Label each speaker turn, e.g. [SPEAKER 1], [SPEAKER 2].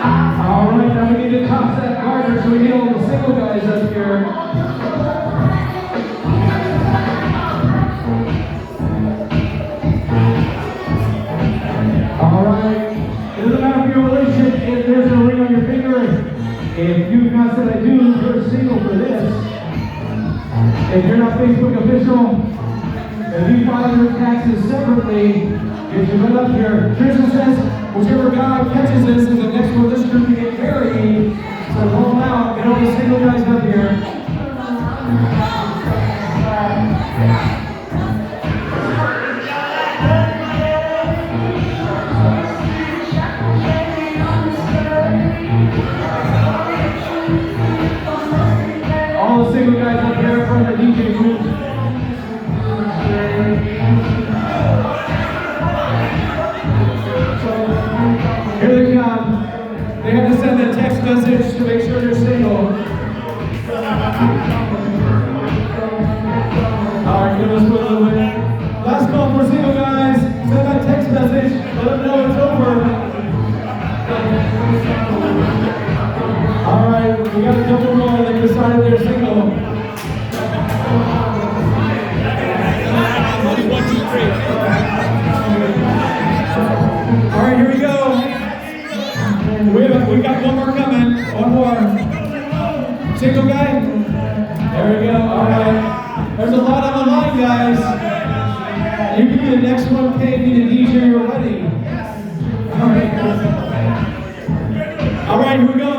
[SPEAKER 1] All right, now we need to toss that Garter so we get all the single guys up here. All right, it doesn't matter if you're a relationship, if there's a ring on your finger, if you've not said I do, you're single for this. If you're not Facebook official, if you file your taxes separately, get your butt up here. Trisha says, whichever guy catches this is the next one this group to get married. So pull them out, get all the single guys up here. All the single guys up here from the DJ booth. Here they come. They have to send a text message to make sure they're single. Alright, give us a little bit. Last call for single guys. Send that text message. Let them know it's over. Alright, we got a couple more that decided they're single. 1, 2, 3. Alright, here we go. We got one more coming. One more. Single guy? There we go. Alright. There's a lot on the line, guys. You can be the next one paying me to DJ your wedding. Alright. Alright, here we go.